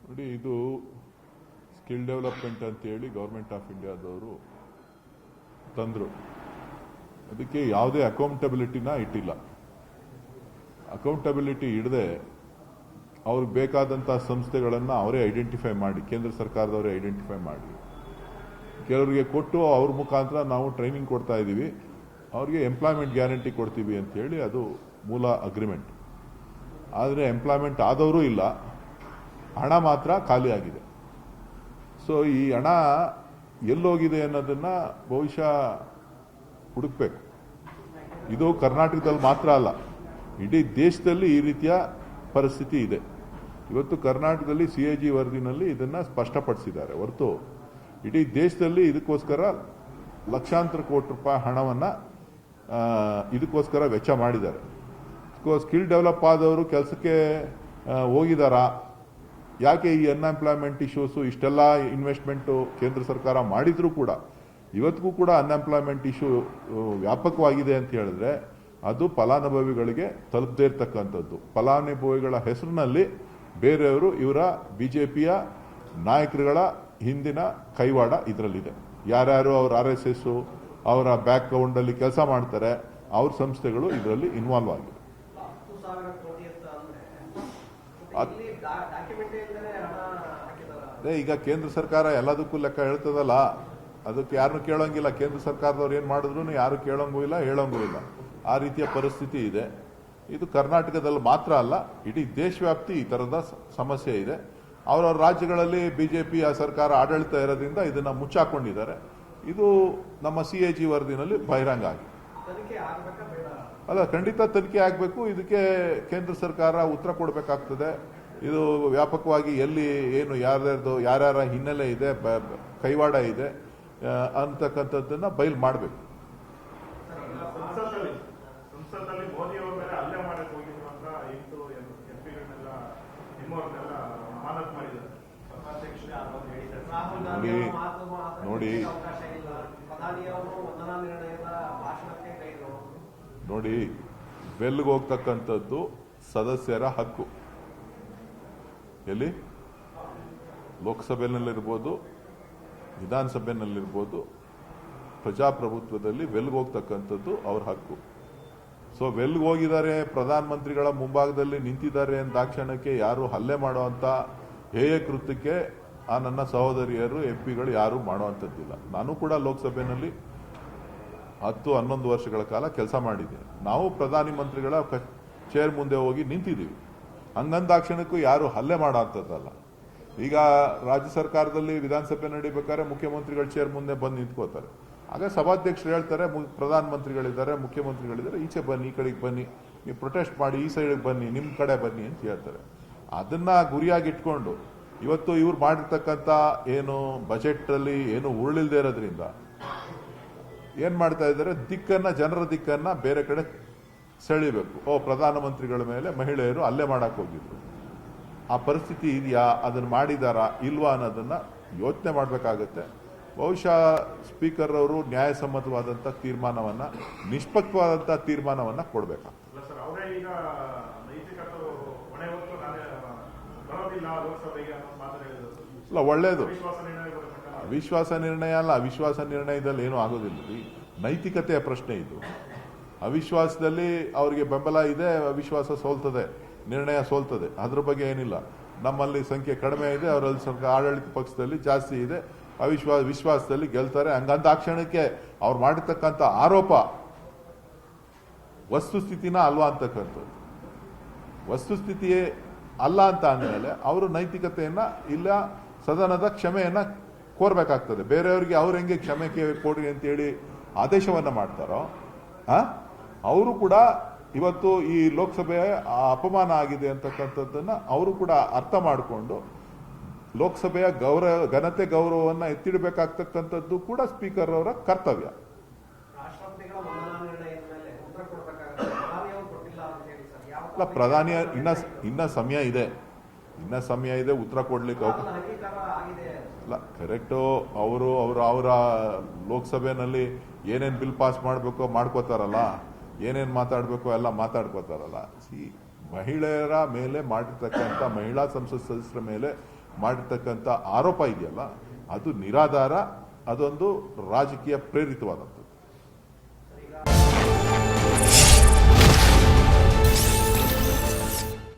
ನೋಡಿ, ಇದು skill development ಅಂತೇಳಿ ಗೌರ್ಮೆಂಟ್ ಆಫ್ ಇಂಡಿಯಾದವರು ತಂದರು. ಅದಕ್ಕೆ ಯಾವುದೇ ಅಕೌಂಟಬಿಲಿಟಿನ ಇಟ್ಟಿಲ್ಲ. ಅಕೌಂಟಬಿಲಿಟಿ ಇಡದೆ ಅವ್ರಿಗೆ ಬೇಕಾದಂಥ ಸಂಸ್ಥೆಗಳನ್ನು ಅವರೇ ಐಡೆಂಟಿಫೈ ಮಾಡಿ, ಕೇಂದ್ರ ಸರ್ಕಾರದವರೇ ಐಡೆಂಟಿಫೈ ಮಾಡಿ ಕೆಲವರಿಗೆ ಕೊಟ್ಟು ಅವ್ರ ಮುಖಾಂತರ ನಾವು ಟ್ರೈನಿಂಗ್ ಕೊಡ್ತಾ ಇದ್ದೀವಿ, ಅವ್ರಿಗೆ ಎಂಪ್ಲಾಯ್ಮೆಂಟ್ ಗ್ಯಾರಂಟಿ ಕೊಡ್ತೀವಿ ಅಂತೇಳಿ ಅದು ಮೂಲ ಅಗ್ರಿಮೆಂಟ್. ಆದರೆ ಎಂಪ್ಲಾಯ್ಮೆಂಟ್ ಆದವರು ಇಲ್ಲ, ಹಣ ಮಾತ್ರ ಖಾಲಿ ಆಗಿದೆ. ಸೊ ಈ ಹಣ ಎಲ್ಲೋಗಿದೆ ಅನ್ನೋದನ್ನು ಬಹುಶಃ ಹುಡುಕ್ಬೇಕು. ಇದು ಕರ್ನಾಟಕದಲ್ಲಿ ಮಾತ್ರ ಅಲ್ಲ, ಇಡೀ ದೇಶದಲ್ಲಿ ಈ ರೀತಿಯ ಪರಿಸ್ಥಿತಿ ಇದೆ. ಇವತ್ತು ಕರ್ನಾಟಕದಲ್ಲಿ CAG ವರದಿನಲ್ಲಿ ಇದನ್ನು ಸ್ಪಷ್ಟಪಡಿಸಿದ್ದಾರೆ ಹೊರತು ಇಡೀ ದೇಶದಲ್ಲಿ ಇದಕ್ಕೋಸ್ಕರ ಲಕ್ಷಾಂತರ ಕೋಟಿ ರೂಪಾಯಿ ಹಣವನ್ನು ಇದಕ್ಕೋಸ್ಕರ ವೆಚ್ಚ ಮಾಡಿದ್ದಾರೆ. ಸ್ಕಿಲ್ ಡೆವಲಪ್ ಆದವರು ಕೆಲಸಕ್ಕೆ ಹೋಗಿದಾರಾ? ಯಾಕೆ ಈ ಅನ್ಎಂಪ್ಲಾಯ್ಮೆಂಟ್ ಇಶ್ಯೂಸು ಇಷ್ಟೆಲ್ಲ ಇನ್ವೆಸ್ಟ್ಮೆಂಟು ಕೇಂದ್ರ ಸರ್ಕಾರ ಮಾಡಿದ್ರೂ ಕೂಡ ಇವತ್ತಿಗೂ ಕೂಡ ಅನ್ಎಂಪ್ಲಾಯ್ಮೆಂಟ್ ಇಶ್ಯೂ ವ್ಯಾಪಕವಾಗಿದೆ ಅಂತ ಹೇಳಿದ್ರೆ ಅದು ಫಲಾನುಭವಿಗಳಿಗೆ ತಲುಪದೇ ಇರ್ತಕ್ಕಂಥದ್ದು. ಫಲಾನುಭವಿಗಳ ಹೆಸರಿನಲ್ಲಿ ಬೇರೆಯವರು ಇವರ BJPಯ ನಾಯಕರುಗಳ ಹಿಂದಿನ ಕೈವಾಡ ಇದರಲ್ಲಿದೆ. ಯಾರ್ಯಾರು ಅವ್ರ RSS ಅವರ ಬ್ಯಾಕ್ ಗ್ರೌಂಡಲ್ಲಿ ಕೆಲಸ ಮಾಡ್ತಾರೆ ಅವ್ರ ಸಂಸ್ಥೆಗಳು ಇದರಲ್ಲಿ ಇನ್ವಾಲ್ವ್ ಆಗಿದೆ. ಈಗ ಕೇಂದ್ರ ಸರ್ಕಾರ ಎಲ್ಲದಕ್ಕೂ ಲೆಕ್ಕ ಹೇಳ್ತದಲ್ಲ, ಅದಕ್ಕೆ ಯಾರನ್ನು ಕೇಳೋಂಗಿಲ್ಲ. ಕೇಂದ್ರ ಸರ್ಕಾರದವ್ರು ಏನು ಮಾಡಿದ್ರು ಯಾರು ಕೇಳೋಂಗೂ ಇಲ್ಲ, ಹೇಳೋಂಗೂ ಇಲ್ಲ. ಆ ರೀತಿಯ ಪರಿಸ್ಥಿತಿ ಇದೆ. ಇದು ಕರ್ನಾಟಕದಲ್ಲಿ ಮಾತ್ರ ಅಲ್ಲ, ಇಡೀ ದೇಶವ್ಯಾಪ್ತಿ ಈ ಥರದ ಸಮಸ್ಯೆ ಇದೆ. ಅವರವ್ರ ರಾಜ್ಯಗಳಲ್ಲಿ BJPಯ ಸರ್ಕಾರ ಆಡಳಿತ ಇರೋದ್ರಿಂದ ಇದನ್ನು ಮುಚ್ಚಾಕೊಂಡಿದ್ದಾರೆ. ಇದು ನಮ್ಮ CAG ವರದಿನಲ್ಲಿ ಬಹಿರಂಗ ಆಗಿದೆ. ಅಲ್ಲ, ಖಂಡಿತ ತನಿಖೆ ಆಗಬೇಕು. ಇದಕ್ಕೆ ಕೇಂದ್ರ ಸರ್ಕಾರ ಉತ್ತರ ಕೊಡಬೇಕಾಗ್ತದೆ. ಇದು ವ್ಯಾಪಕವಾಗಿ ಎಲ್ಲಿ ಏನು ಯಾರ್ಯಾರ ಹಿನ್ನೆಲೆ ಇದೆ, ಕೈವಾಡ ಇದೆ ಅಂತಕ್ಕಂಥದ್ದನ್ನ ಬಯಲು ಮಾಡಬೇಕು. ನೋಡಿ, ಬೆಲ್ಗೆ ಹೋಗ್ತಕ್ಕಂಥದ್ದು ಸದಸ್ಯರ ಹಕ್ಕು. ಎಲ್ಲಿ ಲೋಕಸಭೆಯಲ್ಲಿರ್ಬೋದು, ವಿಧಾನಸಭೆಯಲ್ಲಿರ್ಬೋದು, ಪ್ರಜಾಪ್ರಭುತ್ವದಲ್ಲಿ ವೆಲ್ಗೆ ಹೋಗ್ತಕ್ಕಂಥದ್ದು ಅವ್ರ ಹಕ್ಕು. ಸೊ ವೆಲ್ಗೆ ಹೋಗಿದ್ದಾರೆ, ಪ್ರಧಾನಮಂತ್ರಿಗಳ ಮುಂಭಾಗದಲ್ಲಿ ನಿಂತಿದ್ದಾರೆ ಅಂದಾಕ್ಷಣಕ್ಕೆ ಯಾರು ಹಲ್ಲೆ ಮಾಡುವಂಥ ಹೇಯ ಕೃತ್ಯಕ್ಕೆ ಆ ನನ್ನ ಸಹೋದರಿಯರು MP ಗಳು ಯಾರು ಮಾಡುವಂಥದ್ದಿಲ್ಲ. ನಾನು ಕೂಡ ಲೋಕಸಭೆಯಲ್ಲಿ 10-11 ವರ್ಷಗಳ ಕಾಲ ಕೆಲಸ ಮಾಡಿದ್ದೀನಿ. ನಾವು ಪ್ರಧಾನಿ ಮಂತ್ರಿಗಳ ಚೇರ್ ಮುಂದೆ ಹೋಗಿ ನಿಂತಿದ್ದೀವಿ. ಹಂಗಂದಾಕ್ಷಣಕ್ಕೂ ಯಾರು ಹಲ್ಲೆ ಮಾಡೋಂಥದ್ದಲ್ಲ. ಈಗ ರಾಜ್ಯ ಸರ್ಕಾರದಲ್ಲಿ ವಿಧಾನಸಭೆ ನಡೀಬೇಕಾದ್ರೆ ಮುಖ್ಯಮಂತ್ರಿಗಳ ಚೇರ್ ಮುಂದೆ ಬಂದು ನಿಂತ್ಕೋತಾರೆ. ಆಗ ಸಭಾಧ್ಯಕ್ಷರು ಹೇಳ್ತಾರೆ, ಪ್ರಧಾನಮಂತ್ರಿಗಳಿದ್ದಾರೆ, ಮುಖ್ಯಮಂತ್ರಿಗಳಿದ್ದಾರೆ, ಈಚೆ ಬನ್ನಿ, ಈ ಕಡೆಗೆ ಬನ್ನಿ, ನೀವು ಪ್ರೊಟೆಸ್ಟ್ ಮಾಡಿ ಈ ಸೈಡಿಗೆ ಬನ್ನಿ, ನಿಮ್ಮ ಕಡೆ ಬನ್ನಿ ಅಂತ ಹೇಳ್ತಾರೆ. ಅದನ್ನ ಗುರಿಯಾಗಿಟ್ಕೊಂಡು ಇವತ್ತು ಇವ್ರು ಮಾಡಿರ್ತಕ್ಕಂಥ ಏನು ಬಜೆಟ್ ಅಲ್ಲಿ ಏನು ಉರುಳಿಲ್ದೇ ಇರೋದ್ರಿಂದ ಏನ್ ಮಾಡ್ತಾ ಇದ್ದಾರೆ, ಜನರ ದಿಕ್ಕನ್ನ ಬೇರೆ ಕಡೆ ಸೆಳಿಬೇಕು. ಪ್ರಧಾನಮಂತ್ರಿಗಳ ಮೇಲೆ ಮಹಿಳೆಯರು ಹಲ್ಲೆ ಮಾಡಕ್ ಹೋಗಿದ್ರು, ಆ ಪರಿಸ್ಥಿತಿ ಇದೆಯಾ, ಅದನ್ನ ಮಾಡಿದಾರಾ ಇಲ್ವಾ ಅನ್ನೋದನ್ನ ಯೋಚನೆ ಮಾಡಬೇಕಾಗತ್ತೆ. ಬಹುಶಃ ಸ್ಪೀಕರ್ ಅವರು ನ್ಯಾಯಸಮ್ಮತವಾದಂಥ ತೀರ್ಮಾನವನ್ನ, ನಿಷ್ಪಕ್ಷವಾದಂಥ ತೀರ್ಮಾನವನ್ನ ಕೊಡಬೇಕಾಗ್ತದೆ. ಇಲ್ಲ, ಒಳ್ಳೇದು. ಅವಿಶ್ವಾಸ ನಿರ್ಣಯ ಅಲ್ಲ, ಅವಿಶ್ವಾಸ ನಿರ್ಣಯದಲ್ಲಿ ಏನೂ ಆಗೋದಿಲ್ಲ. ನೈತಿಕತೆಯ ಪ್ರಶ್ನೆ ಇದು. ಅವಿಶ್ವಾಸದಲ್ಲಿ ಅವರಿಗೆ ಬೆಂಬಲ ಇದೆ, ಅವಿಶ್ವಾಸ ಸೋಲ್ತದೆ, ನಿರ್ಣಯ ಸೋಲ್ತದೆ, ಅದ್ರ ಬಗ್ಗೆ ಏನಿಲ್ಲ. ನಮ್ಮಲ್ಲಿ ಸಂಖ್ಯೆ ಕಡಿಮೆ ಇದೆ, ಅವರಲ್ಲಿ ಸ್ವಲ್ಪ ಆಡಳಿತ ಪಕ್ಷದಲ್ಲಿ ಜಾಸ್ತಿ ಇದೆ, ವಿಶ್ವಾಸದಲ್ಲಿ ಗೆಲ್ತಾರೆ. ಹಂಗಂದಾಕ್ಷಣಕ್ಕೆ ಅವ್ರು ಮಾಡಿರ್ತಕ್ಕಂಥ ಆರೋಪ ವಸ್ತುಸ್ಥಿತಿನ ಅಲ್ವಾ ಅಂತಕ್ಕಂಥದ್ದು. ವಸ್ತುಸ್ಥಿತಿಯೇ ಅಲ್ಲ ಅಂತ ಅಂದಮೇಲೆ ಅವರು ನೈತಿಕತೆಯನ್ನ ಇಲ್ಲ ಸದನದ ಕ್ಷಮೆಯನ್ನ ಕೋರ್ಬೇಕಾಗ್ತದೆ. ಬೇರೆಯವ್ರಿಗೆ ಅವ್ರು ಹೆಂಗೆ ಕ್ಷಮೆ ಕೊಡಿ ಅಂತೇಳಿ ಆದೇಶವನ್ನ ಮಾಡ್ತಾರೋ ಅವರು ಕೂಡ ಇವತ್ತು ಈ ಲೋಕಸಭೆ ಅಪಮಾನ ಆಗಿದೆ ಅಂತಕ್ಕಂಥದ್ದನ್ನ ಅವರು ಕೂಡ ಅರ್ಥ ಮಾಡಿಕೊಂಡು ಲೋಕಸಭೆಯ ಘನತೆ ಗೌರವವನ್ನ ಎತ್ತಿಡಬೇಕಾಗ್ತಕ್ಕಂಥದ್ದು ಕೂಡ ಸ್ಪೀಕರ್ ಅವರ ಕರ್ತವ್ಯ. ಅಲ್ಲ, ಪ್ರಧಾನಿ ಇನ್ನ ಸಮಯ ಇದೆ, ಉತ್ತರ ಕೊಡ್ಲಿಕ್ಕೆ ಅಲ್ಲ. ಕರೆಕ್ಟು. ಅವರ ಲೋಕಸಭೆಯಲ್ಲಿ ಏನೇನು ಬಿಲ್ ಪಾಸ್ ಮಾಡಬೇಕು ಮಾಡ್ಕೋತಾರಲ್ಲ, ಏನೇನು ಮಾತಾಡಬೇಕು ಎಲ್ಲ ಮಾತಾಡ್ಕೋತಾರಲ್ಲ. ಮಹಿಳೆಯರ ಮೇಲೆ ಮಾಡಿರ್ತಕ್ಕಂಥ ಮಹಿಳಾ ಸಂಸತ್ ಸದಸ್ಯರ ಮೇಲೆ ಮಾಡಿರ್ತಕ್ಕಂಥ ಆರೋಪ ಇದೆಯಲ್ಲ, ಅದು ನಿರಾಧಾರ, ಅದೊಂದು ರಾಜಕೀಯ ಪ್ರೇರಿತವಾದಂಥ